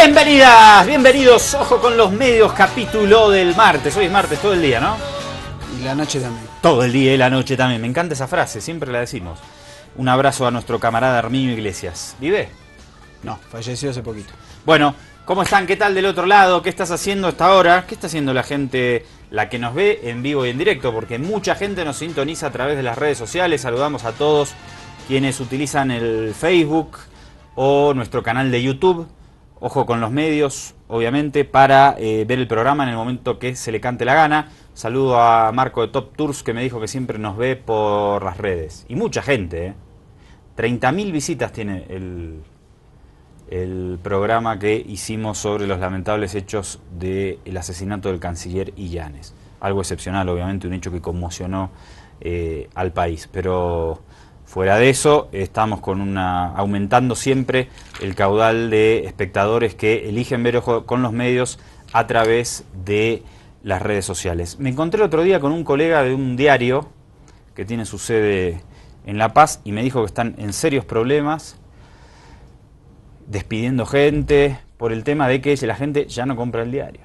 Bienvenidas, bienvenidos, Ojo con los Medios, capítulo del martes. Hoy es martes todo el día, ¿no? Y la noche también. Todo el día y la noche también. Me encanta esa frase, siempre la decimos. Un abrazo a nuestro camarada Herminio Iglesias. ¿Vive? No, falleció hace poquito. Bueno, ¿cómo están? ¿Qué tal del otro lado? ¿Qué estás haciendo hasta ahora? ¿Qué está haciendo la gente, la que nos ve en vivo y en directo? Porque mucha gente nos sintoniza a través de las redes sociales. Saludamos a todos quienes utilizan el Facebook o nuestro canal de YouTube. Ojo con los Medios, obviamente, para ver el programa en el momento que se le cante la gana. Saludo a Marco de Top Tours, que me dijo que siempre nos ve por las redes. Y mucha gente, ¿eh? 30.000 visitas tiene el programa que hicimos sobre los lamentables hechos del asesinato del canciller Illanes. Algo excepcional, obviamente, un hecho que conmocionó al país. Pero fuera de eso, estamos con aumentando siempre el caudal de espectadores que eligen ver Ojo con los Medios a través de las redes sociales. Me encontré el otro día con un colega de un diario que tiene su sede en La Paz y me dijo que están en serios problemas, despidiendo gente por el tema de que la gente ya no compra el diario.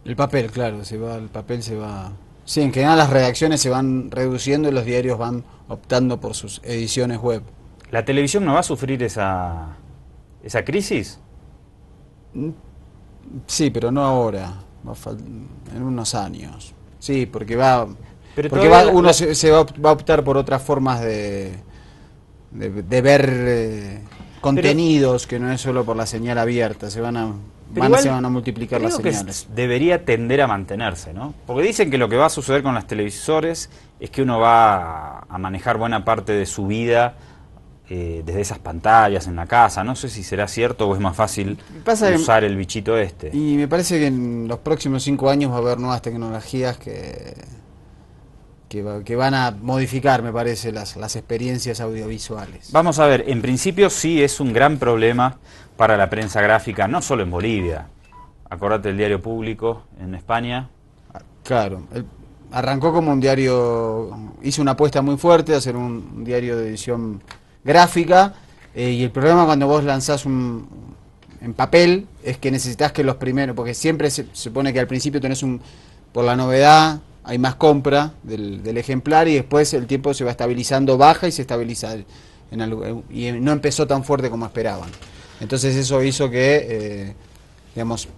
El papel, claro, el papel se va... Sí, en general las redacciones se van reduciendo y los diarios van optando por sus ediciones web. ¿La televisión no va a sufrir esa crisis? Sí, pero no ahora, en unos años. Sí, porque uno se va a optar por otras formas de ver contenidos, que no es solo por la señal abierta, se van a multiplicar las señales. Que debería tender a mantenerse, ¿no? Porque dicen que lo que va a suceder con los televisores es que uno va a manejar buena parte de su vida desde esas pantallas en la casa. No sé si será cierto o es más fácil usar el bichito este. Y me parece que en los próximos 5 años va a haber nuevas tecnologías que van a modificar, me parece, las experiencias audiovisuales. Vamos a ver, en principio sí es un gran problema para la prensa gráfica, no solo en Bolivia. Acordate del Diario Público en España. Claro, arrancó como un diario, hizo una apuesta muy fuerte de hacer un diario de edición gráfica, y el problema cuando vos lanzás en papel es que necesitas que los primeros, porque siempre se supone que al principio tenés por la novedad, hay más compra del ejemplar y después el tiempo se va estabilizando, baja y se estabiliza y no empezó tan fuerte como esperaban. Entonces eso hizo que, digamos,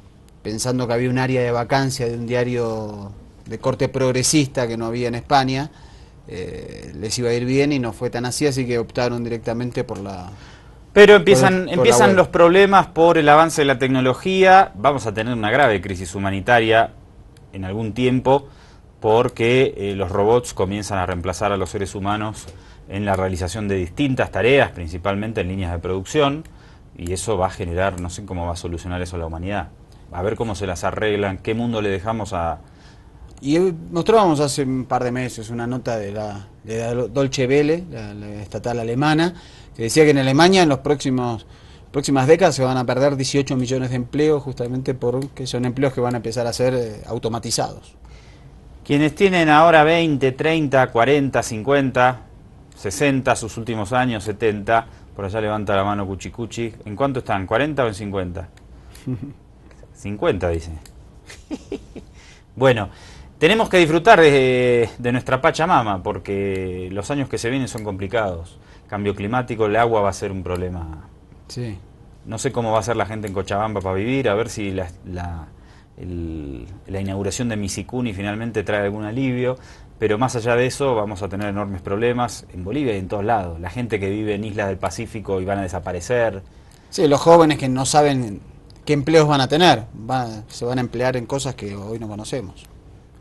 pensando que había un área de vacancia de un diario de corte progresista que no había en España, les iba a ir bien y no fue tan así que optaron directamente por la... Pero empiezan los problemas por el avance de la tecnología. Vamos a tener una grave crisis humanitaria en algún tiempo, porque los robots comienzan a reemplazar a los seres humanos en la realización de distintas tareas, principalmente en líneas de producción, y eso va a generar, no sé cómo va a solucionar eso la humanidad. A ver cómo se las arreglan, qué mundo le dejamos a... Y mostrábamos hace un par de meses una nota de la Deutsche Welle, la estatal alemana, que decía que en Alemania en las próximas décadas se van a perder 18 millones de empleos, justamente porque son empleos que van a empezar a ser automatizados. Quienes tienen ahora 20, 30, 40, 50, 60, sus últimos años, 70, por allá levanta la mano Cuchi Cuchi. ¿En cuánto están? ¿40 o en 50? 50, dice. Bueno, tenemos que disfrutar de nuestra Pachamama, porque los años que se vienen son complicados. Cambio climático, el agua va a ser un problema. Sí. No sé cómo va a ser la gente en Cochabamba para vivir, a ver si la inauguración de Misicuni finalmente trae algún alivio, pero más allá de eso vamos a tener enormes problemas en Bolivia y en todos lados. La gente que vive en islas del Pacífico y van a desaparecer. Sí, los jóvenes que no saben qué empleos van a tener, se van a emplear en cosas que hoy no conocemos.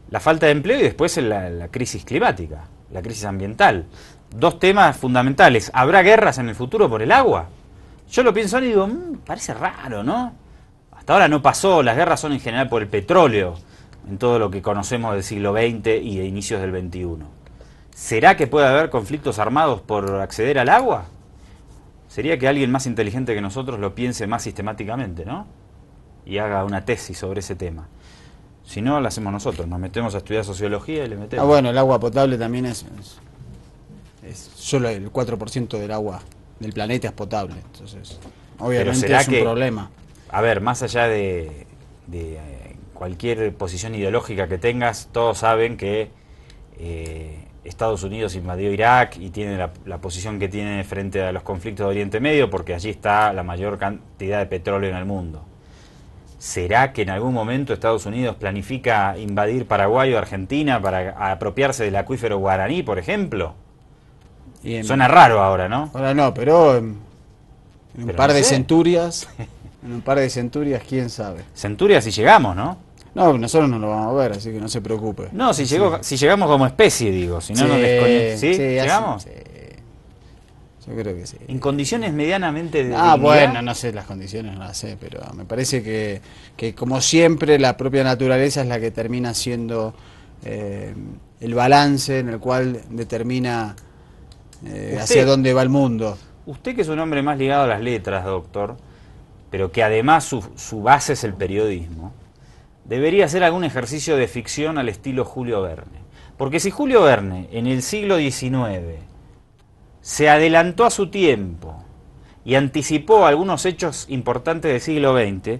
La falta de empleo y después la crisis climática, la crisis ambiental. Dos temas fundamentales. ¿Habrá guerras en el futuro por el agua? Yo lo pienso y digo, parece raro, ¿no? Hasta ahora no pasó, las guerras son en general por el petróleo, en todo lo que conocemos del siglo XX y de inicios del XXI. ¿Será que puede haber conflictos armados por acceder al agua? Sería que alguien más inteligente que nosotros lo piense más sistemáticamente, ¿no? Y haga una tesis sobre ese tema. Si no, lo hacemos nosotros, nos metemos a estudiar sociología y le metemos. Bueno, el agua potable también es solo el 4% del agua del planeta es potable, entonces obviamente es un problema. a ver, más allá de cualquier posición ideológica que tengas, todos saben que Estados Unidos invadió Irak y tiene la posición que tiene frente a los conflictos de Oriente Medio, porque allí está la mayor cantidad de petróleo en el mundo. ¿Será que en algún momento Estados Unidos planifica invadir Paraguay o Argentina para apropiarse del acuífero guaraní, por ejemplo? Suena raro ahora, ¿no? Ahora no, pero en un Pero par no de sé. centurias, en un par de centurias, quién sabe. Centurias si llegamos, ¿no? No, nosotros no lo vamos a ver, así que no se preocupe. No, si llegamos como especie, digo. Si no, no ¿Sí? ¿Llegamos? Sí, yo creo que sí. En condiciones medianamente de Ah, dignidad. bueno, no sé las condiciones, no las sé, pero me parece que como siempre la propia naturaleza es la que termina siendo el balance en el cual determina hacia dónde va el mundo. Usted que es un hombre más ligado a las letras, doctor, pero que además su base es el periodismo, debería hacer algún ejercicio de ficción al estilo Julio Verne. Porque si Julio Verne en el siglo XIX se adelantó a su tiempo y anticipó algunos hechos importantes del siglo XX,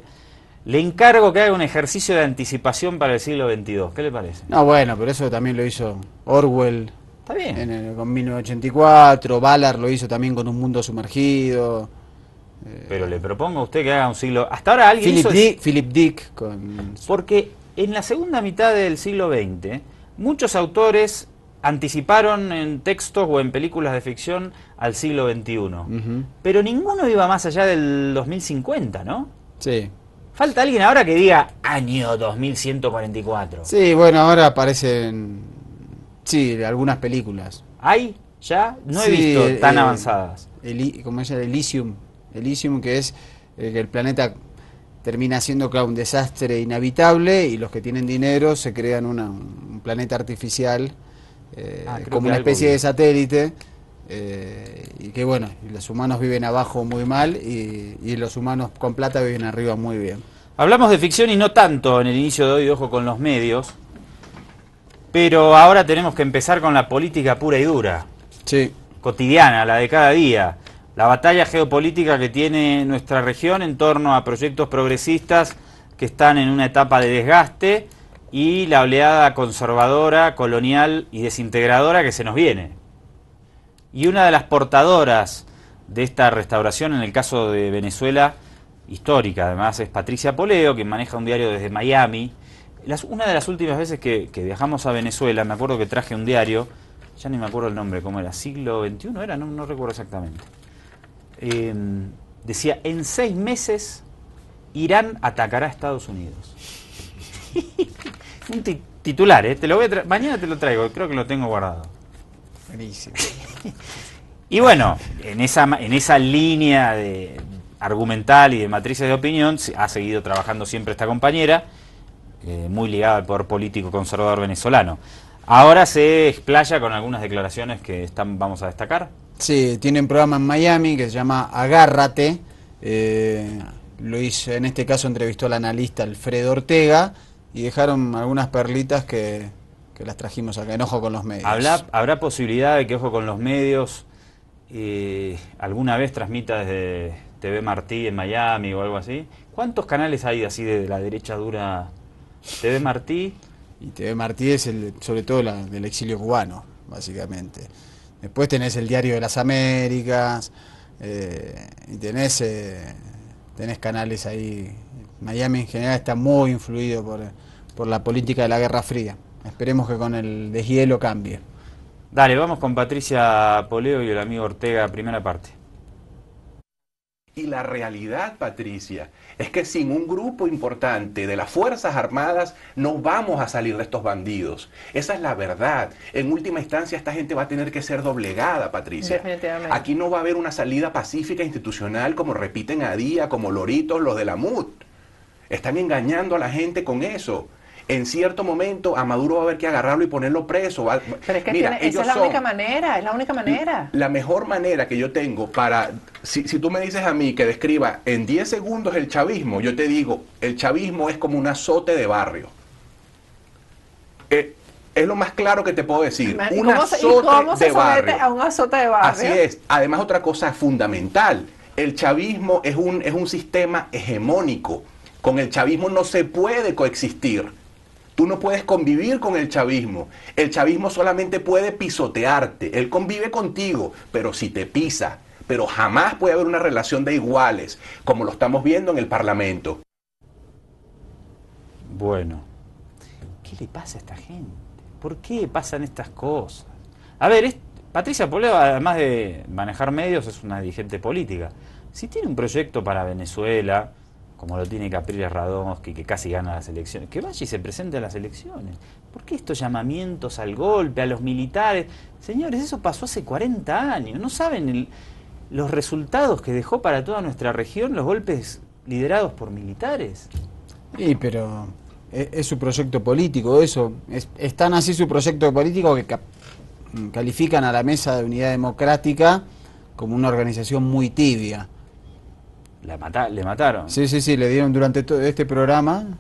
le encargo que haga un ejercicio de anticipación para el siglo XXII. ¿Qué le parece? No, bueno, pero eso también lo hizo Orwell Está bien. con 1984, Ballard lo hizo también con Un mundo sumergido. Pero le propongo a usted que haga un siglo... Hasta ahora alguien hizo... Philip Dick con... Porque en la segunda mitad del siglo XX, muchos autores anticiparon en textos o en películas de ficción al siglo XXI. Pero ninguno iba más allá del 2050, ¿no? Sí. Falta alguien ahora que diga año 2144. Sí, bueno, ahora aparecen... Sí, algunas películas. ¿Hay? ¿Ya? No he Sí, visto tan avanzadas. ¿Cómo se llama? Elysium, que es que el planeta termina siendo, claro, un desastre inhabitable y los que tienen dinero se crean un planeta artificial como una especie de satélite y que bueno, y los humanos viven abajo muy mal y los humanos con plata viven arriba muy bien. Hablamos de ficción y no tanto en el inicio de hoy, ojo con los medios, pero ahora tenemos que empezar con la política pura y dura, Sí. cotidiana, la de cada día. La batalla geopolítica que tiene nuestra región en torno a proyectos progresistas que están en una etapa de desgaste y la oleada conservadora, colonial y desintegradora que se nos viene. Y una de las portadoras de esta restauración, en el caso de Venezuela, histórica además, es Patricia Poleo, quien maneja un diario desde Miami. Una de las últimas veces que viajamos a Venezuela, me acuerdo que traje un diario, ya ni me acuerdo el nombre, ¿cómo era? ¿Siglo XXI era? No recuerdo exactamente. Decía, en 6 meses Irán atacará a Estados Unidos. Un titular, te lo voy a mañana te lo traigo, creo que lo tengo guardado. Buenísimo. Y bueno, en esa línea de argumental y de matrices de opinión ha seguido trabajando siempre esta compañera, muy ligada al poder político conservador venezolano. Ahora se explaya con algunas declaraciones que vamos a destacar. Sí, tiene un programa en Miami que se llama Agárrate. Lo hizo, en este caso entrevistó al analista Alfredo Ortega y dejaron algunas perlitas que las trajimos acá en Ojo con los Medios. ¿Habrá posibilidad de que Ojo con los Medios alguna vez transmita desde TV Martí en Miami o algo así? ¿Cuántos canales hay así de la derecha dura? TV Martí. Y TV Martí es sobre todo del exilio cubano, básicamente. Después tenés el Diario de las Américas y tenés canales ahí. Miami en general está muy influido por la política de la Guerra Fría. Esperemos que con el deshielo cambie. Dale, vamos con Patricia Poleo y el amigo Ortega, primera parte. Y la realidad, Patricia, es que sin un grupo importante de las Fuerzas Armadas no vamos a salir de estos bandidos. Esa es la verdad. En última instancia, esta gente va a tener que ser doblegada, Patricia. Definitivamente. Aquí no va a haber una salida pacífica institucional como repiten a día, como loritos los de la MUD. Están engañando a la gente con eso. En cierto momento a Maduro va a haber que agarrarlo y ponerlo preso. Pero es que esa es la única manera, es la única manera. La mejor manera que yo tengo para, si tú me dices a mí que describa en 10 segundos el chavismo, yo te digo, el chavismo es como un azote de barrio. Es lo más claro que te puedo decir. Un azote ¿Cómo se de somete barrio. a un azote de barrio? Así es. Además, otra cosa fundamental. El chavismo es un sistema hegemónico. Con el chavismo no se puede coexistir. Tú no puedes convivir con el chavismo. El chavismo solamente puede pisotearte. Él convive contigo, pero si te pisa. Pero jamás puede haber una relación de iguales, como lo estamos viendo en el Parlamento. Bueno, ¿qué le pasa a esta gente? ¿Por qué pasan estas cosas? A ver, Patricia Poleo, además de manejar medios, es una dirigente política. Si tiene un proyecto para Venezuela, como lo tiene Capriles Radonsky, que casi gana las elecciones, que vaya y se presente a las elecciones. ¿Por qué estos llamamientos al golpe, a los militares? Señores, eso pasó hace 40 años. ¿No saben los resultados que dejó para toda nuestra región los golpes liderados por militares? Sí, pero es su proyecto político, eso. Es tan así su proyecto político que califican a la Mesa de Unidad Democrática como una organización muy tibia. Le mataron. Sí, le dieron durante todo este programa,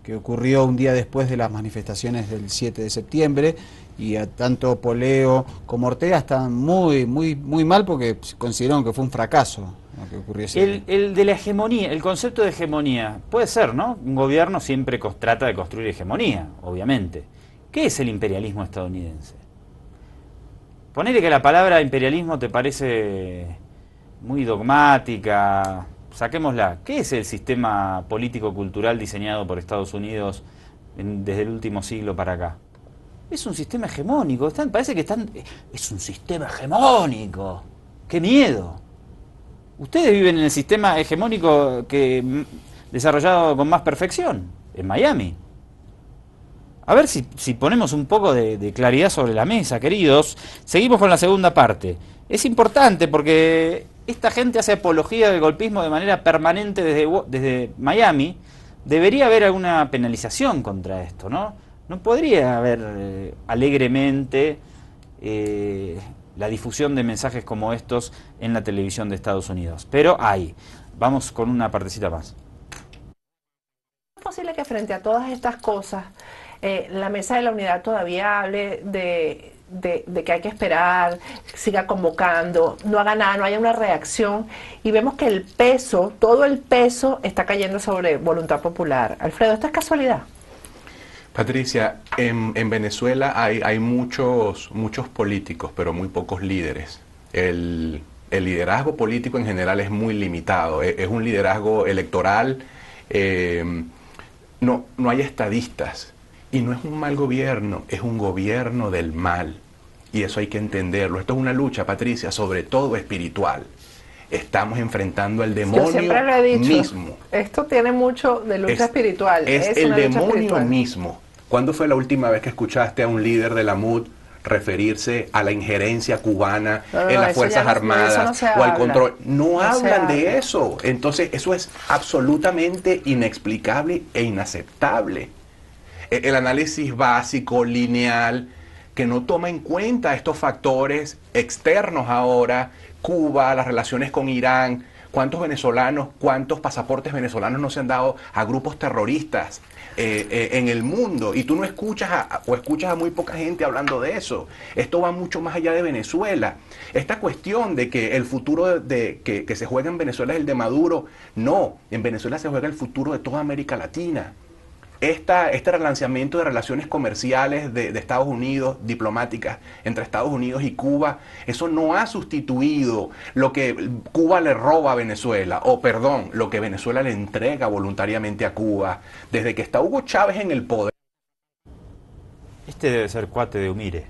que ocurrió un día después de las manifestaciones del 7 de septiembre, y a tanto Poleo como Ortega están muy mal porque consideraron que fue un fracaso lo que ocurrió ese día. El de la hegemonía, el concepto de hegemonía, puede ser, ¿no? Un gobierno siempre trata de construir hegemonía, obviamente. ¿Qué es el imperialismo estadounidense? Ponele que la palabra imperialismo te parece muy dogmática, saquémosla. ¿Qué es el sistema político-cultural diseñado por Estados Unidos desde el último siglo para acá? Es un sistema hegemónico. Es un sistema hegemónico. ¡Qué miedo! Ustedes viven en el sistema hegemónico desarrollado con más perfección, en Miami. A ver si ponemos un poco de claridad sobre la mesa, queridos. Seguimos con la segunda parte. Es importante porque esta gente hace apología del golpismo de manera permanente desde Miami. Debería haber alguna penalización contra esto, ¿no? No podría haber alegremente la difusión de mensajes como estos en la televisión de Estados Unidos. Pero hay. Vamos con una partecita más. ¿Es posible que frente a todas estas cosas la Mesa de la Unidad todavía hable de que hay que esperar, siga convocando, no haga nada, no haya una reacción, y vemos que el peso, todo el peso está cayendo sobre voluntad popular? Alfredo, ¿esto es casualidad? Patricia, en Venezuela hay muchos políticos, pero muy pocos líderes. El liderazgo político en general es muy limitado, es un liderazgo electoral, no hay estadistas. Y no es un mal gobierno, es un gobierno del mal. Y eso hay que entenderlo. Esto es una lucha, Patricia, sobre todo espiritual. Estamos enfrentando al demonio mismo. Yo siempre lo he dicho, esto tiene mucho de lucha espiritual. Es el demonio mismo. ¿Cuándo fue la última vez que escuchaste a un líder de la MUD referirse a la injerencia cubana en las Fuerzas Armadas o al control? No hablan de eso. Entonces, eso es absolutamente inexplicable e inaceptable. El análisis básico, lineal, que no toma en cuenta estos factores externos ahora, Cuba, las relaciones con Irán, cuántos venezolanos, cuántos pasaportes venezolanos no se han dado a grupos terroristas en el mundo, y tú no escuchas escuchas a muy poca gente hablando de eso. Esto va mucho más allá de Venezuela. Esta cuestión de que el futuro que se juega en Venezuela es el de Maduro, no, en Venezuela se juega el futuro de toda América Latina. Este relanzamiento de relaciones comerciales de Estados Unidos, diplomáticas entre Estados Unidos y Cuba, eso no ha sustituido lo que Cuba le roba a Venezuela, lo que Venezuela le entrega voluntariamente a Cuba, desde que está Hugo Chávez en el poder. Este debe ser cuate de Humire,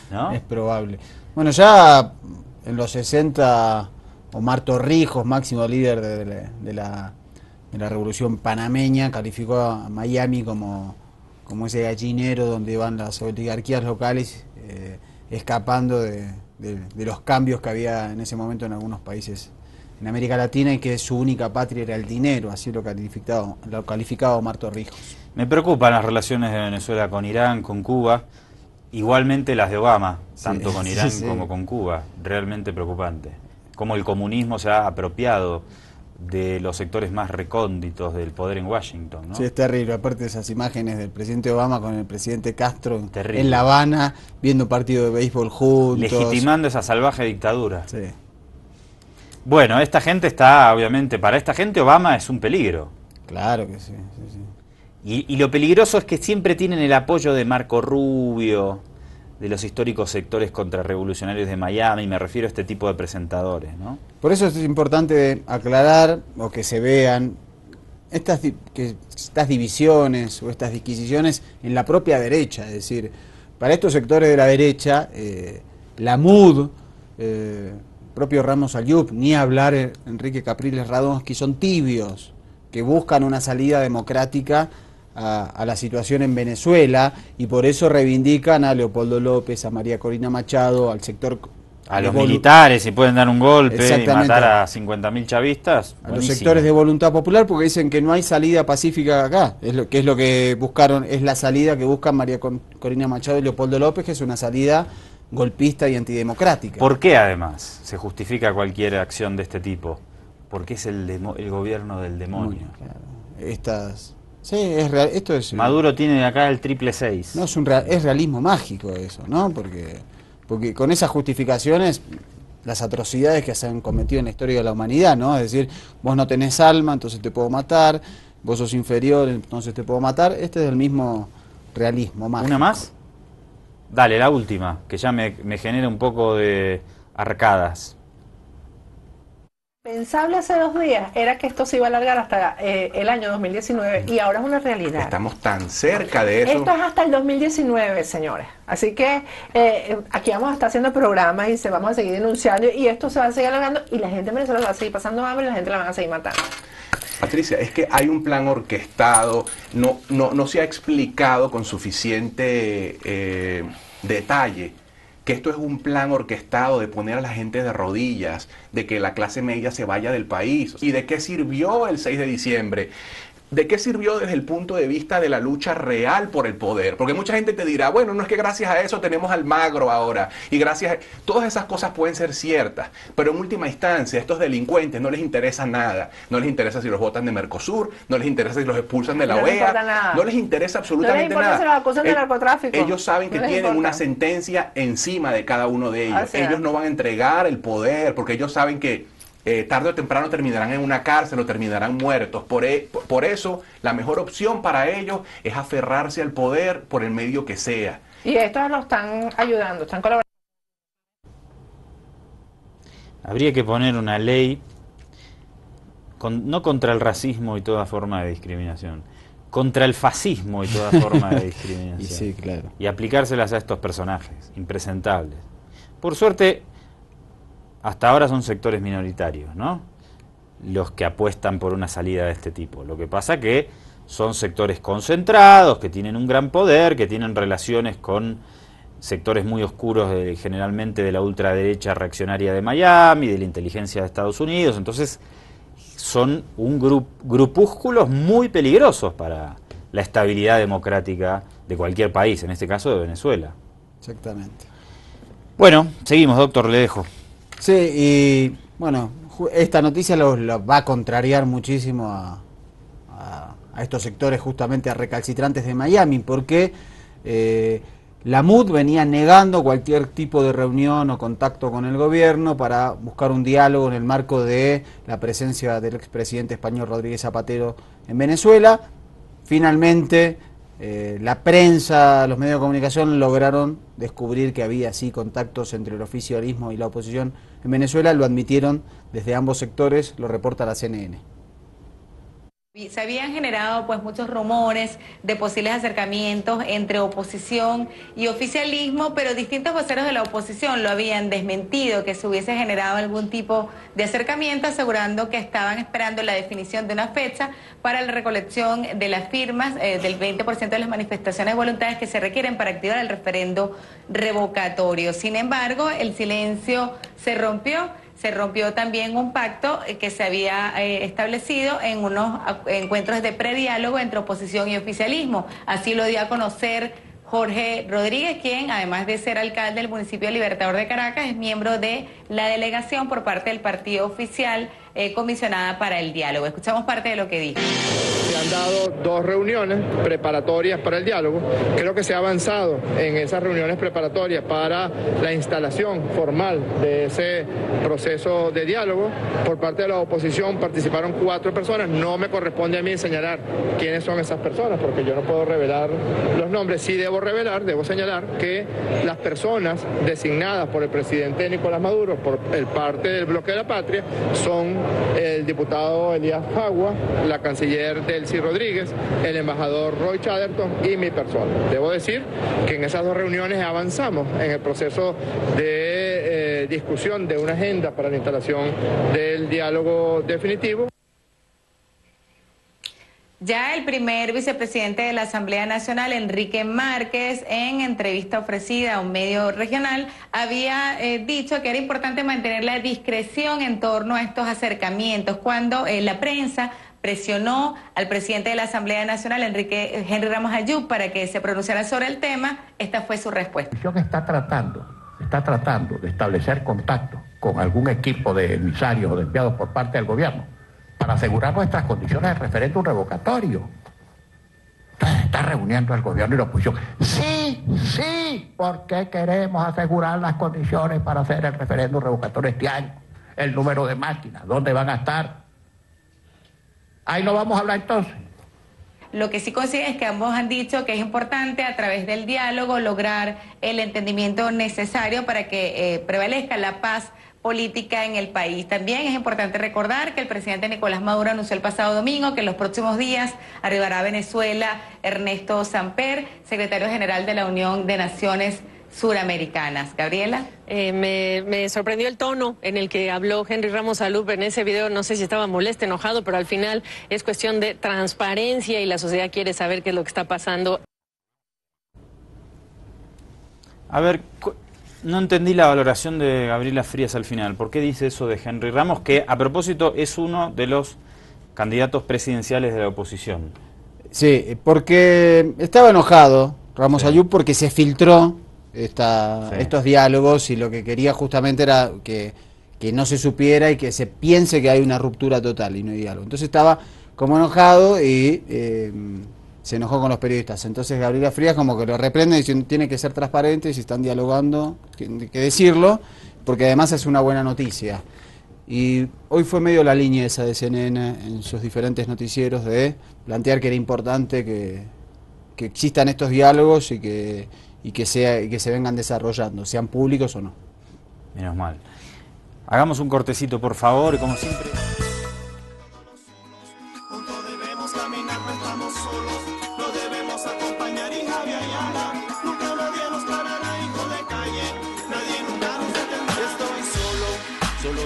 ¿no? Es probable. Bueno, ya en los 60, Omar Torrijos, máximo líder de la revolución panameña, calificó a Miami como ese gallinero donde van las oligarquías locales escapando de los cambios que había en ese momento en algunos países en América Latina, y que su única patria era el dinero, así lo calificaba Omar Torrijos. Me preocupan las relaciones de Venezuela con Irán, con Cuba, igualmente las de Obama, tanto con Irán como con Cuba, realmente preocupante. Cómo el comunismo se ha apropiado de los sectores más recónditos del poder en Washington, ¿no? Sí, es terrible. Aparte de esas imágenes del presidente Obama con el presidente Castro terrible, en La Habana, viendo un partido de béisbol juntos. Legitimando esa salvaje dictadura. Sí. Bueno, esta gente está, obviamente, para esta gente Obama es un peligro. Claro que sí, sí, sí. Y lo peligroso es que siempre tienen el apoyo de Marco Rubio, de los históricos sectores contrarrevolucionarios de Miami, me refiero a este tipo de presentadores, ¿no? Por eso es importante aclarar o que se vean estas divisiones o estas disquisiciones en la propia derecha. Es decir, para estos sectores de la derecha, la MUD, propio Ramos Ayub, ni hablar Enrique Capriles Radonsky, son tibios, que buscan una salida democrática a la situación en Venezuela, y por eso reivindican a Leopoldo López, a María Corina Machado, al sector... A los militares, si pueden dar un golpe y Exactamente. matar a 50.000 chavistas. A buenísimo. los sectores de voluntad popular, porque dicen que no hay salida pacífica acá. Es lo que buscaron, es la salida que buscan María Corina Machado y Leopoldo López, que es una salida golpista y antidemocrática. ¿Por qué además se justifica cualquier acción de este tipo? Porque es el gobierno del demonio. Claro. Sí, es real, esto es... Maduro tiene acá el 666. No, es realismo mágico eso, ¿no? Porque con esas justificaciones, las atrocidades que se han cometido en la historia de la humanidad, ¿no? Es decir, vos no tenés alma, entonces te puedo matar, vos sos inferior, entonces te puedo matar. Este es el mismo realismo mágico. ¿Una más? Dale, la última, que ya me genera un poco de arcadas. Pensable hace 2 días era que esto se iba a alargar hasta el año 2019 y ahora es una realidad. Estamos tan cerca de eso. Esto es hasta el 2019, señores. Así que aquí vamos a estar haciendo programas y se vamos a seguir denunciando y esto se va a seguir alargando y la gente en Venezuela va a seguir pasando hambre y la gente la van a seguir matando. Patricia, es que hay un plan orquestado, no se ha explicado con suficiente detalle que esto es un plan orquestado de poner a la gente de rodillas, de que la clase media se vaya del país. ¿Y de qué sirvió el 6 de diciembre? ¿De qué sirvió desde el punto de vista de la lucha real por el poder? Porque mucha gente te dirá, bueno, no es que gracias a eso tenemos al Magro ahora, y gracias a... Todas esas cosas pueden ser ciertas, pero en última instancia a estos delincuentes no les interesa nada. No les interesa si los votan de Mercosur, no les interesa si los expulsan de la OEA, no les interesa absolutamente nada. No les importa si los acusan de narcotráfico. Ellos saben que tienen una sentencia encima de cada uno de ellos. Ellos no van a entregar el poder, porque ellos saben que tarde o temprano terminarán en una cárcel o terminarán muertos. Por eso, la mejor opción para ellos es aferrarse al poder por el medio que sea. Y estos lo están ayudando, están colaborando. Habría que poner una ley, no contra el racismo y toda forma de discriminación, contra el fascismo y toda forma de discriminación. Y sí, claro. Y aplicárselas a estos personajes impresentables. Por suerte, hasta ahora son sectores minoritarios, ¿no? Los que apuestan por una salida de este tipo. Lo que pasa que son sectores concentrados, que tienen un gran poder, que tienen relaciones con sectores muy oscuros, generalmente de la ultraderecha reaccionaria de Miami, de la inteligencia de Estados Unidos. Entonces, son grupúsculos muy peligrosos para la estabilidad democrática de cualquier país, en este caso de Venezuela. Exactamente. Bueno, seguimos, doctor, le dejo. Sí, y bueno, esta noticia los va a contrariar muchísimo a estos sectores justamente recalcitrantes de Miami, porque la MUD venía negando cualquier tipo de reunión o contacto con el gobierno para buscar un diálogo en el marco de la presencia del expresidente español Rodríguez Zapatero en Venezuela. Finalmente, la prensa, los medios de comunicación lograron descubrir que había sí contactos entre el oficialismo y la oposición en Venezuela, lo admitieron desde ambos sectores, lo reporta la CNN. Se habían generado pues muchos rumores de posibles acercamientos entre oposición y oficialismo, pero distintos voceros de la oposición lo habían desmentido, que se hubiese generado algún tipo de acercamiento, asegurando que estaban esperando la definición de una fecha para la recolección de las firmas del 20% de las manifestaciones voluntarias que se requieren para activar el referendo revocatorio. Sin embargo, el silencio se rompió. Se rompió también un pacto que se había establecido en unos encuentros de prediálogo entre oposición y oficialismo. Así lo dio a conocer Jorge Rodríguez, quien, además de ser alcalde del municipio de Libertador de Caracas, es miembro de la delegación por parte del partido oficial comisionada para el diálogo. Escuchamos parte de lo que dijo. han dado 2 reuniones preparatorias para el diálogo. Creo que se ha avanzado en esas reuniones preparatorias para la instalación formal de ese proceso de diálogo. Por parte de la oposición participaron 4 personas. No me corresponde a mí señalar quiénes son esas personas, porque yo no puedo revelar los nombres. Sí debo señalar que las personas designadas por el presidente Nicolás Maduro por el parte del Bloque de la Patria son el diputado Elías Jagua, la canciller Delcy Rodríguez, el embajador Roy Chatterton y mi persona. Debo decir que en esas 2 reuniones avanzamos en el proceso de discusión de una agenda para la instalación del diálogo definitivo. Ya el primer vicepresidente de la Asamblea Nacional, Enrique Márquez, en entrevista ofrecida a un medio regional, había dicho que era importante mantener la discreción en torno a estos acercamientos. Cuando la prensa presionó al presidente de la Asamblea Nacional, Henry Ramos Ayub, para que se pronunciara sobre el tema, esta fue su respuesta. Está tratando de establecer contacto con algún equipo de emisarios o de enviados por parte del gobierno para asegurar nuestras condiciones de referéndum revocatorio. Entonces está reuniendo el gobierno y la oposición. Sí, porque queremos asegurar las condiciones para hacer el referéndum revocatorio este año. El número de máquinas, ¿dónde van a estar? Ahí no vamos a hablar entonces. Lo que sí coincide es que ambos han dicho que es importante a través del diálogo lograr el entendimiento necesario para que prevalezca la paz política en el país. También es importante recordar que el presidente Nicolás Maduro anunció el pasado domingo que en los próximos días arribará a Venezuela Ernesto Samper, secretario general de la Unión de Naciones Suramericanas. Gabriela. Me sorprendió el tono en el que habló Henry Ramos Ayub en ese video. No sé si estaba molesto, enojado, pero al final es cuestión de transparencia y la sociedad quiere saber qué es lo que está pasando. A ver, no entendí la valoración de Gabriela Frías al final. ¿Por qué dice eso de Henry Ramos, que a propósito es uno de los candidatos presidenciales de la oposición? Sí, porque estaba enojado Ramos Ayub porque se filtró estos diálogos y lo que quería justamente era que no se supiera y que se piense que hay una ruptura total y no hay diálogo. Entonces estaba como enojado y se enojó con los periodistas. Entonces Gabriela Frías como que lo reprende diciendo tiene que ser transparente, si están dialogando, tiene que decirlo, porque además es una buena noticia. Y hoy fue medio la línea esa de CNN en sus diferentes noticieros de plantear que era importante que existan estos diálogos y que se vengan desarrollando, sean públicos o no. Menos mal. Hagamos un cortecito, por favor, y como siempre...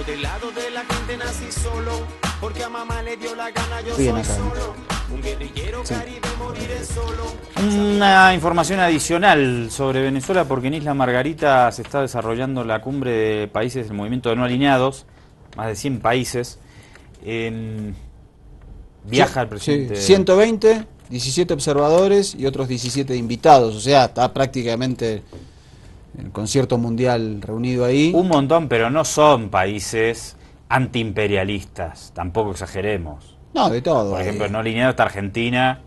Del lado de la gente nací solo, porque a mamá le dio la gana, yo bien soy acá. solo. Un guerrillero caribe, moriré solo. Una información adicional sobre Venezuela, porque en Isla Margarita se está desarrollando la cumbre de países del movimiento de no alineados, más de 100 países. Viaja el presidente. Sí, 120, 17 observadores y otros 17 invitados, o sea, está prácticamente el concierto mundial reunido ahí. Un montón, pero no son países antiimperialistas, tampoco exageremos. No, de todo. Por ejemplo, no alineado está Argentina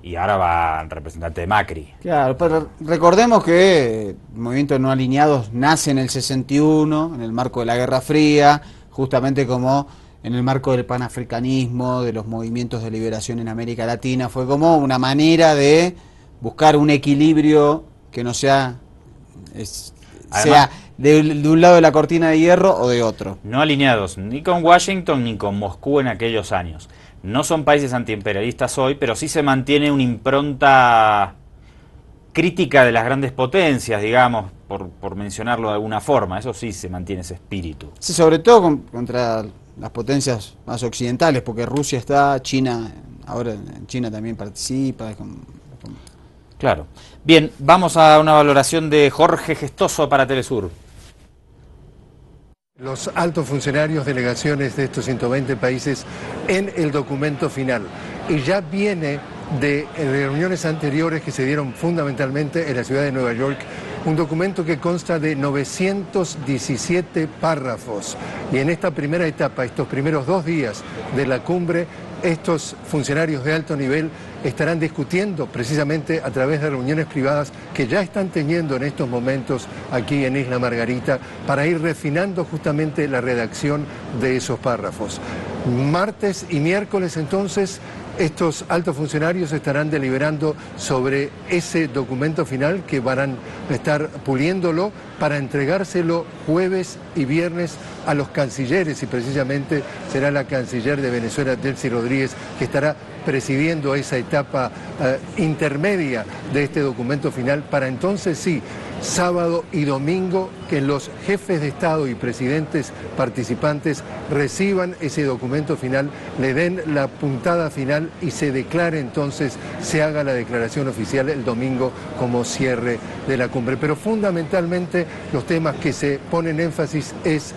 y ahora va el representante de Macri. Claro, pero recordemos que el movimiento de no alineados nace en el 61, en el marco de la Guerra Fría, justamente como en el marco del panafricanismo, de los movimientos de liberación en América Latina. Fue como una manera de buscar un equilibrio que no sea... Además, sea de un lado de la cortina de hierro o de otro. No alineados ni con Washington ni con Moscú en aquellos años. No son países antiimperialistas hoy, pero sí se mantiene una impronta crítica de las grandes potencias, digamos, por mencionarlo de alguna forma. Eso sí se mantiene ese espíritu. Sí, sobre todo contra las potencias más occidentales, porque Rusia está, China, ahora en China también participa. Claro. Bien, vamos a una valoración de Jorge Gestoso para Telesur. Los altos funcionarios, delegaciones de estos 120 países en el documento final. Y ya viene de reuniones anteriores que se dieron fundamentalmente en la ciudad de Nueva York, un documento que consta de 917 párrafos. Y en esta primera etapa, estos primeros 2 días de la cumbre, estos funcionarios de alto nivel estarán discutiendo precisamente a través de reuniones privadas que ya están teniendo en estos momentos aquí en Isla Margarita para ir refinando justamente la redacción de esos párrafos. Martes y miércoles entonces estos altos funcionarios estarán deliberando sobre ese documento final que van a estar puliéndolo para entregárselo jueves y viernes a los cancilleres, y precisamente será la canciller de Venezuela, Delcy Rodríguez, que estará presidiendo esa etapa intermedia de este documento final, para entonces sí, sábado y domingo, que los jefes de Estado y presidentes participantes reciban ese documento final, le den la puntada final y se declare entonces, se haga la declaración oficial el domingo como cierre de la cumbre. Pero fundamentalmente los temas que se ponen énfasis es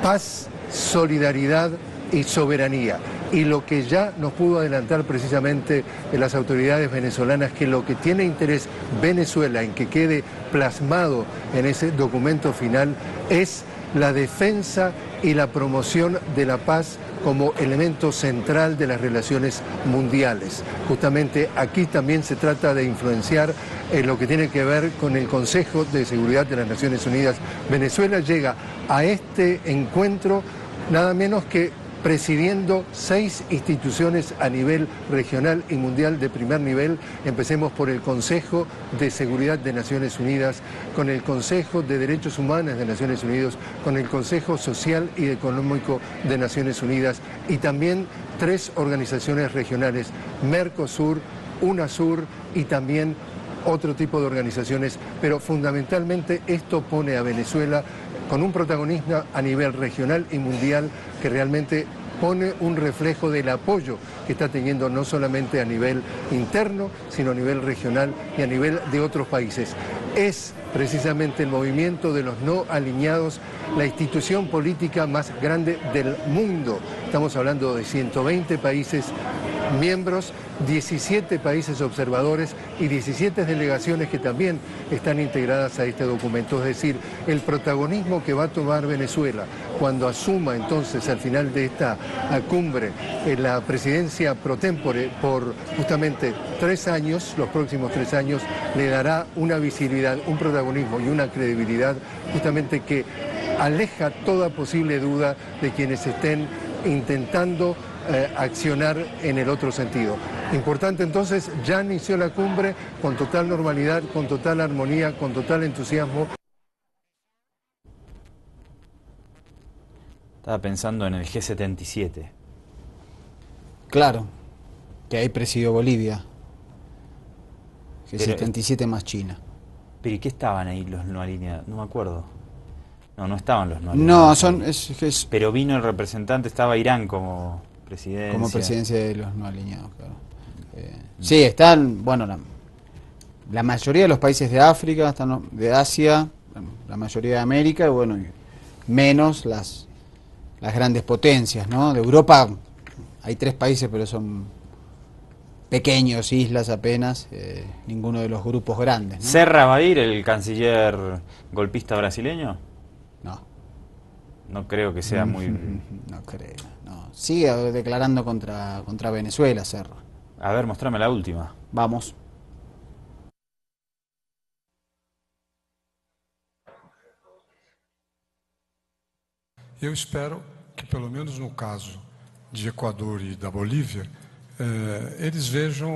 paz, solidaridad y soberanía. Y lo que ya nos pudo adelantar precisamente en las autoridades venezolanas, que lo que tiene interés Venezuela en que quede plasmado en ese documento final es la defensa y la promoción de la paz como elemento central de las relaciones mundiales. Justamente aquí también se trata de influenciar en lo que tiene que ver con el Consejo de Seguridad de las Naciones Unidas. Venezuela llega a este encuentro nada menos que presidiendo 6 instituciones a nivel regional y mundial de primer nivel. Empecemos por el Consejo de Seguridad de Naciones Unidas, con el Consejo de Derechos Humanos de Naciones Unidas, con el Consejo Social y Económico de Naciones Unidas, y también 3 organizaciones regionales, Mercosur, UNASUR y también otro tipo de organizaciones, pero fundamentalmente esto pone a Venezuela con un protagonismo a nivel regional y mundial que realmente pone un reflejo del apoyo que está teniendo no solamente a nivel interno, sino a nivel regional y a nivel de otros países. Es precisamente el movimiento de los no alineados la institución política más grande del mundo. Estamos hablando de 120 países miembros, 17 países observadores y 17 delegaciones que también están integradas a este documento. Es decir, el protagonismo que va a tomar Venezuela cuando asuma entonces al final de esta cumbre la presidencia pro tempore por justamente 3 años, los próximos 3 años, le dará una visibilidad, un protagonismo y una credibilidad justamente que aleja toda posible duda de quienes estén intentando accionar en el otro sentido. Importante entonces, ya inició la cumbre con total normalidad, con total armonía, con total entusiasmo. Estaba pensando en el G77. Claro, que ahí presidió Bolivia. G77 más China. ¿Pero y qué estaban ahí los no alineados? No me acuerdo. No estaban los no alineados. No, pero vino el representante, estaba Irán como presidencia. Como presidencia de los no alineados, claro. Sí, están, bueno, la mayoría de los países de África, están de Asia, la mayoría de América, y bueno, menos las grandes potencias, ¿no? De Europa hay 3 países, pero son pequeños, islas apenas, ninguno de los grupos grandes, ¿no? ¿Serra va a ir, el canciller golpista brasileño? No. No creo que sea muy... No creo, no. Sigue declarando contra Venezuela, Serra. A ver, mostrame la última. Vamos. Eu espero que, pelo menos no caso de Equador e da Bolívia, eles vejam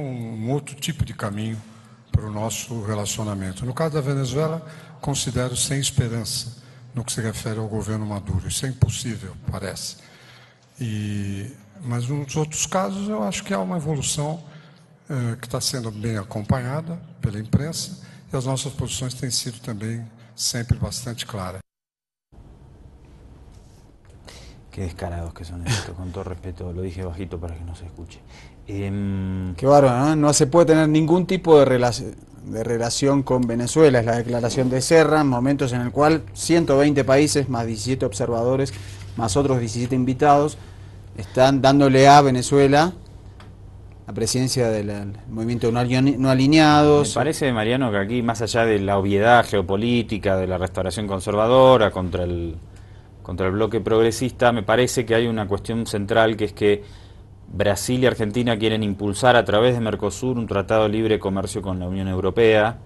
outro tipo de caminho para o nosso relacionamento. No caso da Venezuela, considero sem esperança no que se refere ao governo Maduro. Isso é impossível, parece. Mas nos outros casos, eu acho que há uma evolução que está sendo bem acompanhada pela imprensa, e as nossas posições têm sido também sempre bastante claras. Qué descarados que son estos, con todo respeto, lo dije bajito para que no se escuche. Qué bárbaro, ¿no? No se puede tener ningún tipo de relación con Venezuela, es la declaración de Serra, momentos en el cual 120 países, más 17 observadores, más otros 17 invitados, están dándole a Venezuela la presidencia del movimiento no alineados. Me parece, Mariano, que aquí, más allá de la obviedad geopolítica, de la restauración conservadora contra el bloque progresista, me parece que hay una cuestión central, que es que Brasil y Argentina quieren impulsar a través de Mercosur un tratado de libre comercio con la Unión Europea,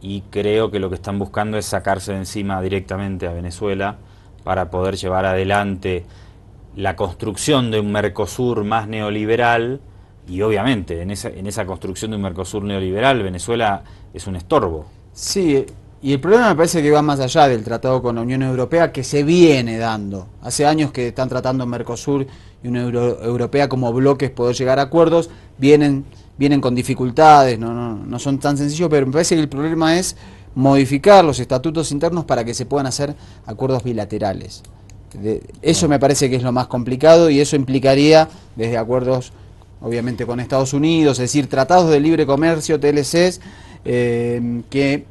y creo que lo que están buscando es sacarse de encima directamente a Venezuela para poder llevar adelante la construcción de un Mercosur más neoliberal. Y obviamente en esa construcción de un Mercosur neoliberal Venezuela es un estorbo. Sí, y el problema me parece que va más allá del tratado con la Unión Europea, que se viene dando. Hace años que están tratando Mercosur y Unión Europea como bloques poder llegar a acuerdos, vienen con dificultades, no son tan sencillos, pero me parece que el problema es modificar los estatutos internos para que se puedan hacer acuerdos bilaterales. Eso me parece que es lo más complicado, y eso implicaría desde acuerdos obviamente con Estados Unidos, es decir, tratados de libre comercio, TLCs, que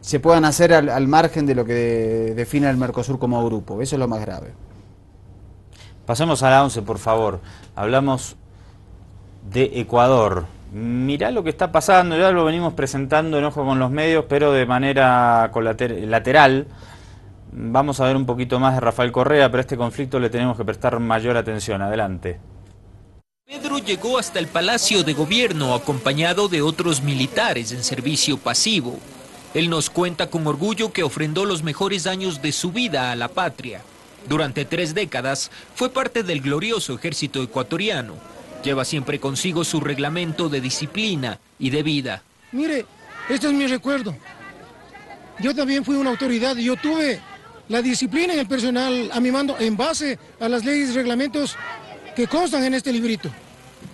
se puedan hacer al margen de lo que define el Mercosur como grupo. Eso es lo más grave. Pasemos a la 11, por favor. Hablamos de Ecuador. Mirá lo que está pasando, ya lo venimos presentando en Ojo con los Medios, pero de manera lateral. Vamos a ver un poquito más de Rafael Correa, pero a este conflicto le tenemos que prestar mayor atención. Adelante. Pedro llegó hasta el Palacio de Gobierno acompañado de otros militares en servicio pasivo. Él nos cuenta con orgullo que ofrendó los mejores años de su vida a la patria. Durante 3 décadas fue parte del glorioso ejército ecuatoriano. Lleva siempre consigo su reglamento de disciplina y de vida. Mire, este es mi recuerdo. Yo también fui una autoridad y yo tuve la disciplina y el personal a mi mando en base a las leyes y reglamentos que constan en este librito.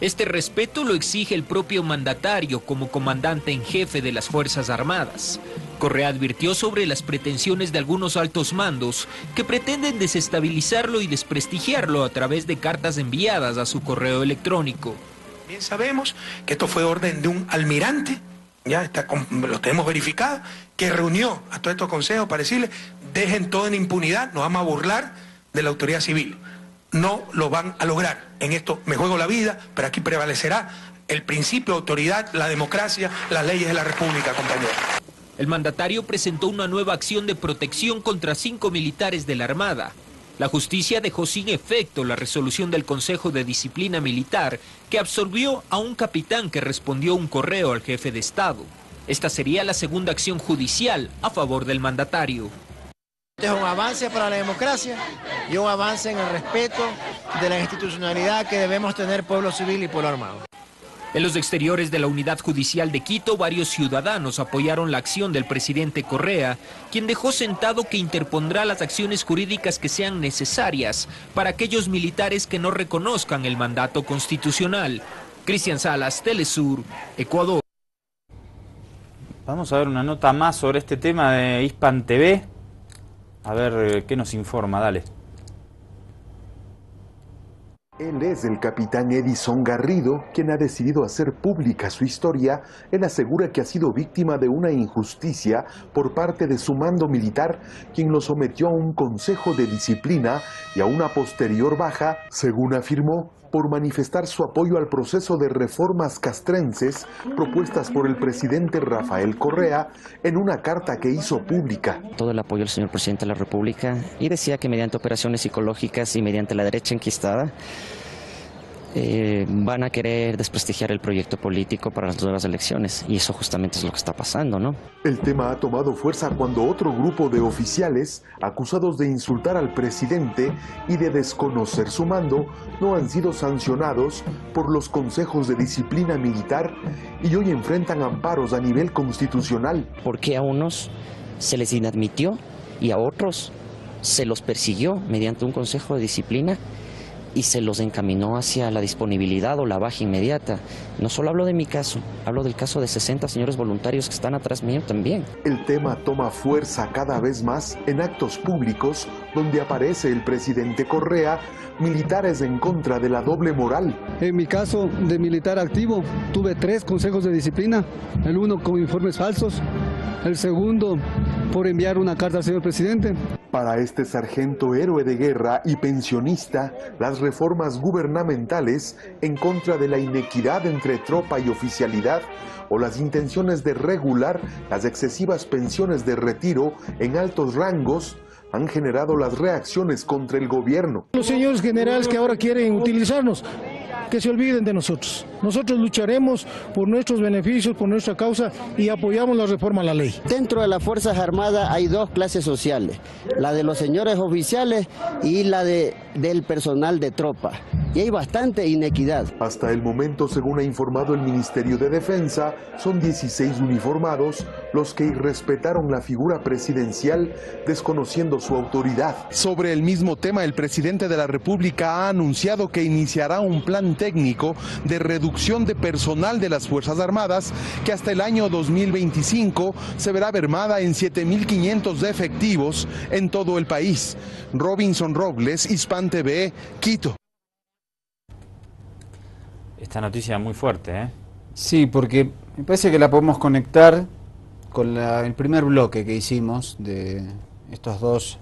Este respeto lo exige el propio mandatario como comandante en jefe de las Fuerzas Armadas. Correa advirtió sobre las pretensiones de algunos altos mandos que pretenden desestabilizarlo y desprestigiarlo a través de cartas enviadas a su correo electrónico. Bien sabemos que esto fue orden de un almirante, ya lo tenemos verificado, que reunió a todos estos consejos para decirle: dejen todo en impunidad, nos vamos a burlar de la autoridad civil. No lo van a lograr. En esto me juego la vida, pero aquí prevalecerá el principio de autoridad, la democracia, las leyes de la República, compañeros. El mandatario presentó una nueva acción de protección contra 5 militares de la Armada. La justicia dejó sin efecto la resolución del Consejo de Disciplina Militar que absolvió a un capitán que respondió un correo al jefe de Estado. Esta sería la segunda acción judicial a favor del mandatario. Este es un avance para la democracia y un avance en el respeto de la institucionalidad que debemos tener pueblo civil y pueblo armado. En los exteriores de la Unidad Judicial de Quito, varios ciudadanos apoyaron la acción del presidente Correa, quien dejó sentado que interpondrá las acciones jurídicas que sean necesarias para aquellos militares que no reconozcan el mandato constitucional. Cristian Salas, Telesur, Ecuador. Vamos a ver una nota más sobre este tema de Hispan TV. A ver qué nos informa, dale. Él es el capitán Edison Garrido, quien ha decidido hacer pública su historia. Él asegura que ha sido víctima de una injusticia por parte de su mando militar, quien lo sometió a un consejo de disciplina y a una posterior baja, según afirmó, por manifestar su apoyo al proceso de reformas castrenses propuestas por el presidente Rafael Correa en una carta que hizo pública. Todo el apoyo al señor presidente de la República, y decía que mediante operaciones psicológicas y mediante la derecha enquistada van a querer desprestigiar el proyecto político para las nuevas elecciones, y eso justamente es lo que está pasando, ¿no? El tema ha tomado fuerza cuando otro grupo de oficiales acusados de insultar al presidente y de desconocer su mando no han sido sancionados por los consejos de disciplina militar y hoy enfrentan amparos a nivel constitucional. ¿Por qué a unos se les inadmitió y a otros se los persiguió mediante un consejo de disciplina y se los encaminó hacia la disponibilidad o la baja inmediata? No solo hablo de mi caso, hablo del caso de 60 señores voluntarios que están atrás mío también. El tema toma fuerza cada vez más en actos públicos donde aparece el presidente Correa, militares en contra de la doble moral. En mi caso de militar activo, tuve 3 consejos de disciplina, el uno con informes falsos, el segundo por enviar una carta al señor presidente. Para este sargento héroe de guerra y pensionista, las reformas gubernamentales en contra de la inequidad entre tropa y oficialidad o las intenciones de regular las excesivas pensiones de retiro en altos rangos han generado las reacciones contra el gobierno. Los señores generales que ahora quieren utilizarnos que se olviden de nosotros. Nosotros lucharemos por nuestros beneficios, por nuestra causa y apoyamos la reforma a la ley. Dentro de las Fuerzas Armadas hay dos clases sociales, la de los señores oficiales y la del personal de tropa. Y hay bastante inequidad. Hasta el momento, según ha informado el Ministerio de Defensa, son 16 uniformados los que irrespetaron la figura presidencial, desconociendo su autoridad. Sobre el mismo tema, el presidente de la República ha anunciado que iniciará un plan técnico de reducción de personal de las Fuerzas Armadas, que hasta el año 2025 se verá mermada en 7.500 de efectivos en todo el país. Robinson Robles, Hispan TV, Quito. Esta noticia es muy fuerte, ¿eh? Sí, porque me parece que la podemos conectar con el primer bloque que hicimos de estos dos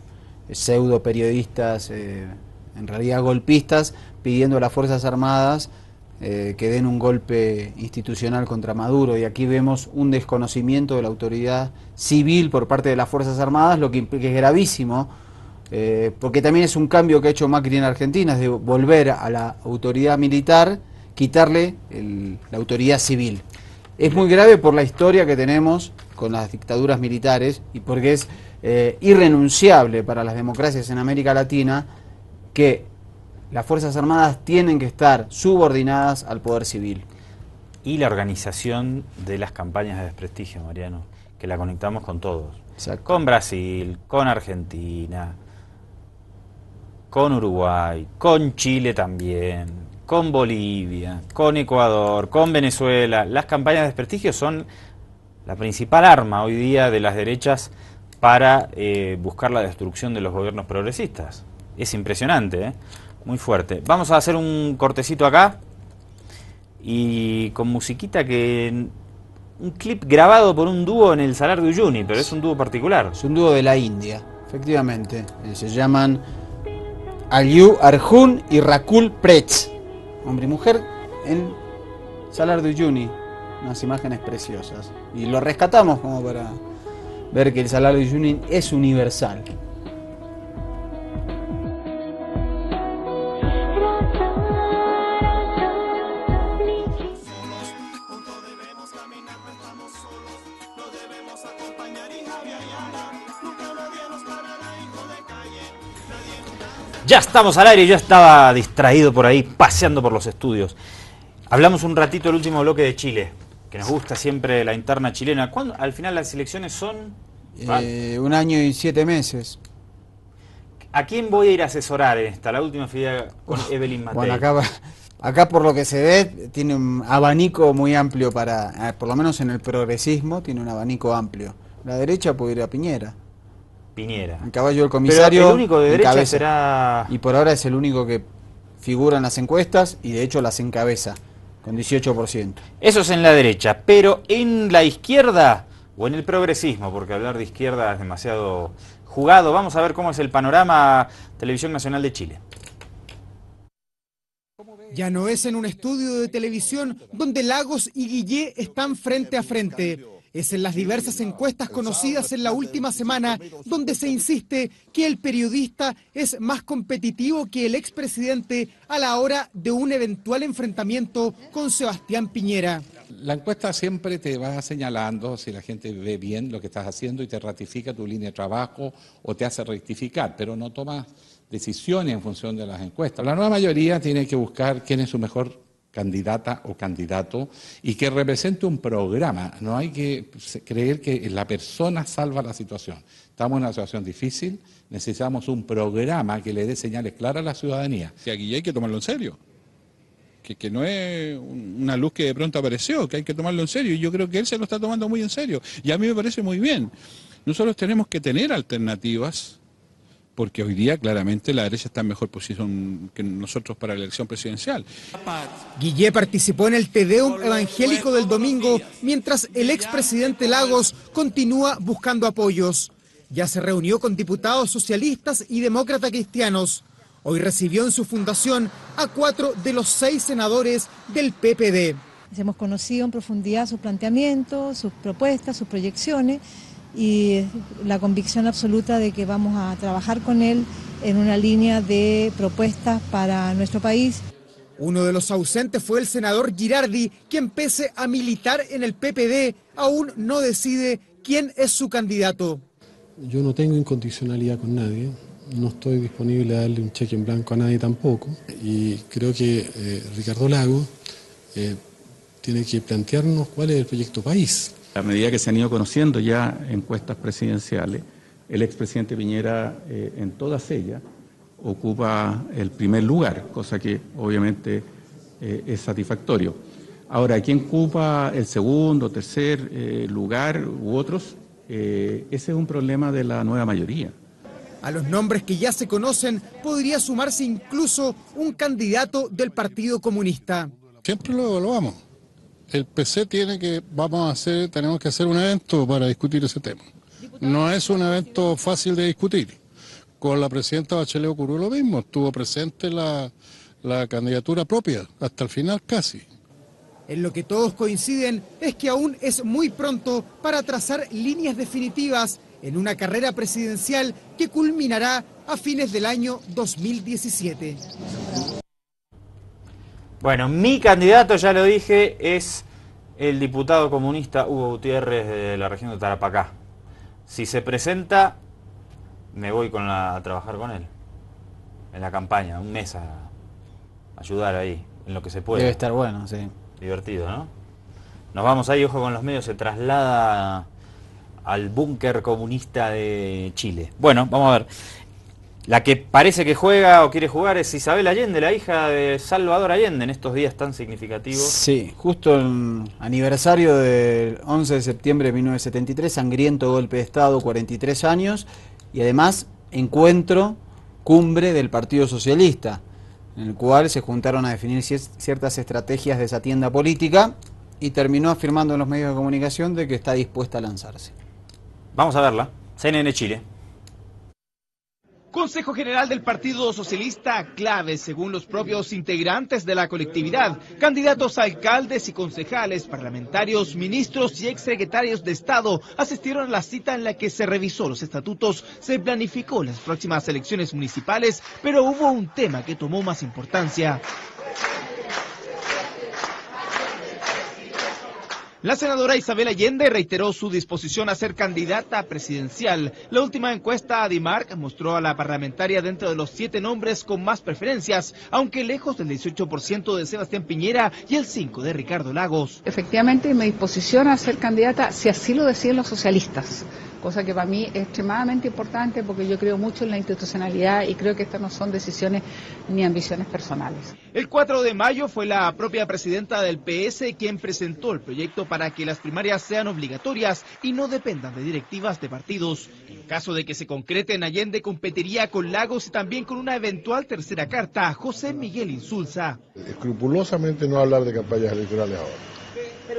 pseudo periodistas, en realidad golpistas, pidiendo a las Fuerzas Armadas que den un golpe institucional contra Maduro, y aquí vemos un desconocimiento de la autoridad civil por parte de las Fuerzas Armadas, lo que es gravísimo, porque también es un cambio que ha hecho Macri en Argentina, es de volver a la autoridad militar, quitarle la autoridad civil. Es muy grave por la historia que tenemos con las dictaduras militares y porque es irrenunciable para las democracias en América Latina que las Fuerzas Armadas tienen que estar subordinadas al poder civil. Y la organización de las campañas de desprestigio, Mariano, que la conectamos con todos. Exacto. Con Brasil, con Argentina, con Uruguay, con Chile también, con Bolivia, con Ecuador, con Venezuela. Las campañas de desprestigio son la principal arma hoy día de las derechas para buscar la destrucción de los gobiernos progresistas. Es impresionante, muy fuerte. Vamos a hacer un cortecito acá y con musiquita un clip grabado por un dúo en el Salar de Uyuni, pero es un dúo particular. Es un dúo de la India, efectivamente. Se llaman Allu Arjun y Rakul Preet, hombre y mujer en Salar de Uyuni. Unas imágenes preciosas. Y lo rescatamos como para ver que el Salar de Uyuni es universal. Ya estamos al aire, yo estaba distraído por ahí, paseando por los estudios. Hablamos un ratito del último bloque de Chile, que nos gusta siempre la interna chilena. ¿Cuándo? Al final las elecciones son... 1 año y 7 meses. ¿A quién voy a ir a asesorar en esta? La última fila con Evelyn Matei. Bueno, acá por lo que se ve, tiene un abanico muy amplio para, por lo menos en el progresismo, tiene un abanico amplio. La derecha puede ir a Piñera. En caballo del comisario. Pero el único de derecha será... Y por ahora es el único que figura en las encuestas y de hecho las encabeza, con 18%. Eso es en la derecha, pero en la izquierda o en el progresismo, porque hablar de izquierda es demasiado jugado. Vamos a ver cómo es el panorama. Televisión Nacional de Chile. Ya no es en un estudio de televisión donde Lagos y Guillé están frente a frente. Es en las diversas encuestas conocidas en la última semana donde se insiste que el periodista es más competitivo que el expresidente a la hora de un eventual enfrentamiento con Sebastián Piñera. La encuesta siempre te va señalando si la gente ve bien lo que estás haciendo y te ratifica tu línea de trabajo o te hace rectificar, pero no tomas decisiones en función de las encuestas. La nueva mayoría tiene que buscar quién es su mejor candidata o candidato y que represente un programa. No hay que creer que la persona salva la situación. Estamos en una situación difícil, necesitamos un programa que le dé señales claras a la ciudadanía. Y aquí hay que tomarlo en serio, que no es una luz que de pronto apareció, que hay que tomarlo en serio, y yo creo que él se lo está tomando muy en serio, y a mí me parece muy bien. Nosotros tenemos que tener alternativas, porque hoy día claramente la derecha está en mejor posición que nosotros para la elección presidencial. Guillé participó en el Te Deum evangélico del domingo, mientras el expresidente Lagos continúa buscando apoyos. Ya se reunió con diputados socialistas y demócratas cristianos. Hoy recibió en su fundación a 4 de los 6 senadores del PPD. Hemos conocido en profundidad sus planteamientos, sus propuestas, sus proyecciones, y la convicción absoluta de que vamos a trabajar con él en una línea de propuestas para nuestro país. Uno de los ausentes fue el senador Girardi, quien pese a militar en el PPD, aún no decide quién es su candidato. Yo no tengo incondicionalidad con nadie, no estoy disponible a darle un cheque en blanco a nadie tampoco, y creo que Ricardo Lagos tiene que plantearnos cuál es el proyecto país. A medida que se han ido conociendo ya encuestas presidenciales, el expresidente Piñera en todas ellas ocupa el primer lugar, cosa que obviamente es satisfactorio. Ahora, ¿quién ocupa el segundo, tercer lugar u otros? Ese es un problema de la nueva mayoría. A los nombres que ya se conocen podría sumarse incluso un candidato del Partido Comunista. Siempre lo evaluamos. El PC tenemos que hacer un evento para discutir ese tema. No es un evento fácil de discutir. Con la presidenta Bachelet ocurrió lo mismo, estuvo presente la candidatura propia, hasta el final casi. En lo que todos coinciden es que aún es muy pronto para trazar líneas definitivas en una carrera presidencial que culminará a fines del año 2017. Bueno, mi candidato, ya lo dije, es el diputado comunista Hugo Gutiérrez de la región de Tarapacá. Si se presenta, me voy a trabajar con él, en la campaña, un mes a ayudar ahí, en lo que se puede. Debe estar bueno, sí. Divertido, ¿no? Nos vamos ahí, ojo con los medios, se traslada al búnker comunista de Chile. Bueno, vamos a ver. La que parece que juega o quiere jugar es Isabel Allende, la hija de Salvador Allende, en estos días tan significativos. Sí, justo el aniversario del 11 de septiembre de 1973, sangriento golpe de Estado, 43 años, y además encuentro, cumbre del Partido Socialista, en el cual se juntaron a definir ciertas estrategias de esa tienda política y terminó afirmando en los medios de comunicación de que está dispuesta a lanzarse. Vamos a verla. CNN Chile. Consejo General del Partido Socialista, clave según los propios integrantes de la colectividad, candidatos a alcaldes y concejales, parlamentarios, ministros y exsecretarios de Estado asistieron a la cita en la que se revisó los estatutos, se planificó las próximas elecciones municipales, pero hubo un tema que tomó más importancia. La senadora Isabel Allende reiteró su disposición a ser candidata presidencial. La última encuesta Adimark mostró a la parlamentaria dentro de los 7 nombres con más preferencias, aunque lejos del 18% de Sebastián Piñera y el 5% de Ricardo Lagos. Efectivamente, mi disposición a ser candidata, si así lo deciden los socialistas, cosa que para mí es extremadamente importante porque yo creo mucho en la institucionalidad y creo que estas no son decisiones ni ambiciones personales. El 4 de mayo fue la propia presidenta del PS quien presentó el proyecto para que las primarias sean obligatorias y no dependan de directivas de partidos. En caso de que se concreten, Allende competiría con Lagos y también con una eventual tercera carta, José Miguel Insulza. Escrupulosamente no hablar de campañas electorales ahora.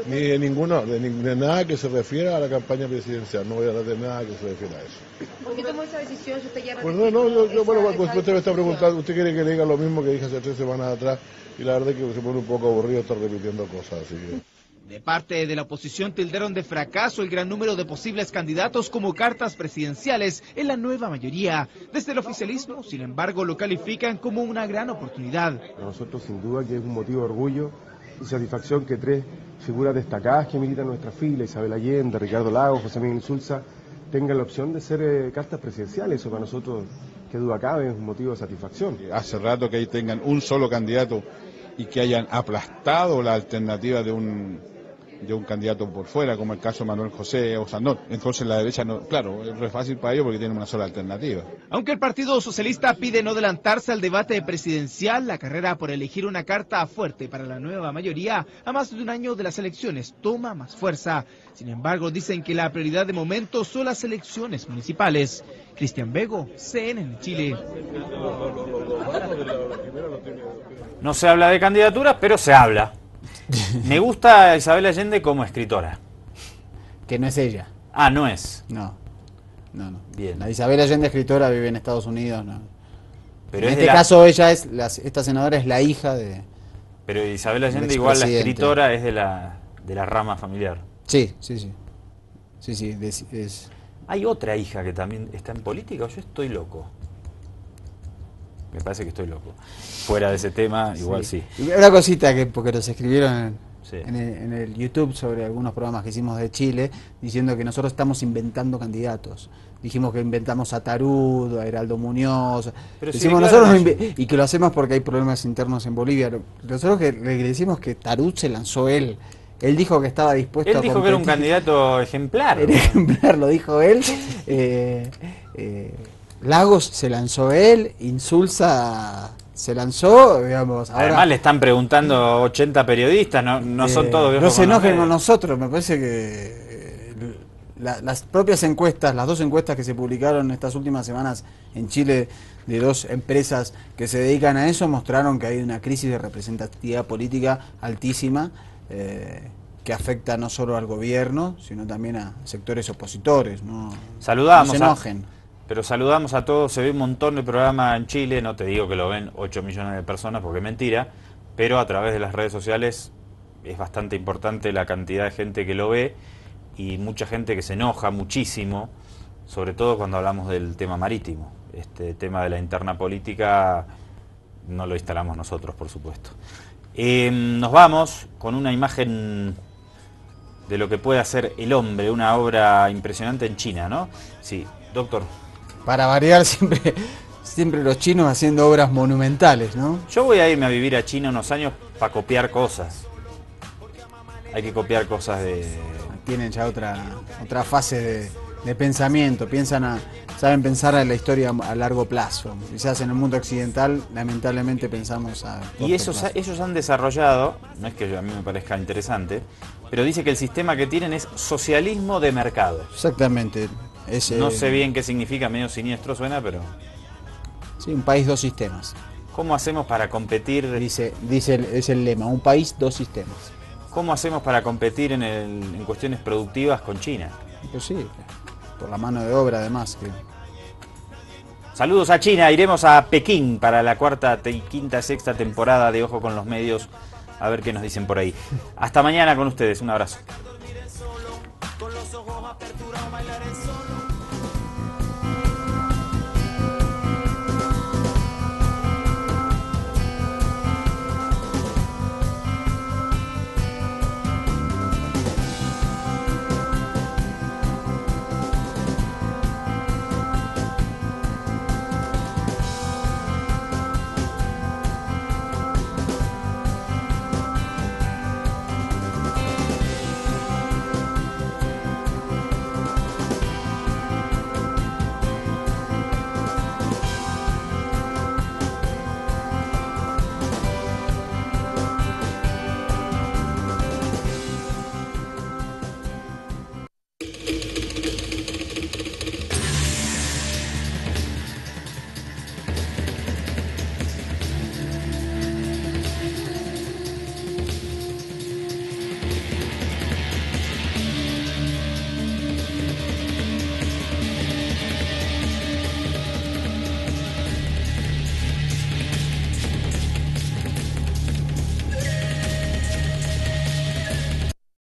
Ni de ninguna, de nada que se refiera a la campaña presidencial, no voy a hablar de nada que se refiera a eso. ¿Por qué tomó esa decisión si usted ya pues usted me está preguntando, usted quiere que le diga lo mismo que dije hace 3 semanas atrás, y la verdad es que se pone un poco aburrido estar repitiendo cosas, así que... De parte de la oposición tildaron de fracaso el gran número de posibles candidatos como cartas presidenciales en la nueva mayoría. Desde el oficialismo, sin embargo, lo califican como una gran oportunidad. Para nosotros, sin duda, que es un motivo de orgullo y satisfacción que 3 figuras destacadas que militan en nuestra fila, Isabel Allende, Ricardo Lagos, José Miguel Insulza, tengan la opción de ser cartas presidenciales. Eso para nosotros, que duda cabe, es un motivo de satisfacción. Hace rato que ahí tengan un solo candidato y que hayan aplastado la alternativa de un candidato por fuera, como el caso de Manuel José o Sandón. Entonces la derecha, no, claro, es fácil para ellos porque tienen una sola alternativa. Aunque el Partido Socialista pide no adelantarse al debate presidencial, la carrera por elegir una carta fuerte para la nueva mayoría a más de un año de las elecciones toma más fuerza. Sin embargo, dicen que la prioridad de momento son las elecciones municipales. Cristian Bego, CNN Chile. No se habla de candidaturas, pero se habla. Me gusta Isabel Allende como escritora. Que no es ella. Ah, no es. No. Bien. La Isabel Allende, escritora, vive en Estados Unidos. No. Pero en este caso, ella es esta senadora es la hija de... Pero Isabel Allende, igual la escritora, es de la rama familiar. Sí. ¿Hay otra hija que también está en política o yo estoy loco? Me parece que estoy loco. Fuera de ese tema, igual sí. Una cosita que, porque nos escribieron Sí. en el YouTube sobre algunos programas que hicimos de Chile, diciendo que nosotros estamos inventando candidatos. Dijimos que inventamos a Tarudo, a Heraldo Muñoz. Pero sí, Decimos, claro, nosotros y que lo hacemos porque hay problemas internos en Bolivia. Nosotros que le decimos que Tarut se lanzó él. Él dijo que estaba dispuesto a competir. Él dijo que era un candidato ejemplar. Era ejemplar, lo dijo él. Lagos se lanzó él, Insulza se lanzó, digamos. Ahora, además le están preguntando 80 periodistas, no son todos. No se enojen con nosotros, me parece que las propias encuestas, las dos encuestas que se publicaron estas últimas semanas en Chile de dos empresas que se dedican a eso, mostraron que hay una crisis de representatividad política altísima, que afecta no solo al gobierno, sino también a sectores opositores. Saludamos. No se enojen. Pero saludamos a todos, se ve un montón de programas en Chile, no te digo que lo ven 8 millones de personas porque es mentira, pero a través de las redes sociales es bastante importante la cantidad de gente que lo ve y mucha gente que se enoja muchísimo, sobre todo cuando hablamos del tema marítimo. Este tema de la interna política no lo instalamos nosotros, por supuesto. Nos vamos con una imagen de lo que puede hacer el hombre, una obra impresionante en China, ¿no? Sí, doctor. Para variar, siempre los chinos haciendo obras monumentales, ¿no? Yo voy a irme a vivir a China unos años para copiar cosas. Hay que copiar cosas de... Tienen ya otra fase de pensamiento, saben pensar en la historia a largo plazo. Quizás en el mundo occidental, lamentablemente, pensamos a corto Y ellos han desarrollado, no es que a mí me parezca interesante, pero dice que el sistema que tienen es socialismo de mercado. Exactamente. No sé bien qué significa, medio siniestro suena, pero... Sí, un país, dos sistemas. ¿Cómo hacemos para competir? Es el lema, un país, dos sistemas. ¿Cómo hacemos para competir en cuestiones productivas con China? Imposible. Por la mano de obra, además. Saludos a China, iremos a Pekín para la quinta, sexta temporada de Ojo con los Medios, a ver qué nos dicen por ahí. Hasta mañana con ustedes, un abrazo.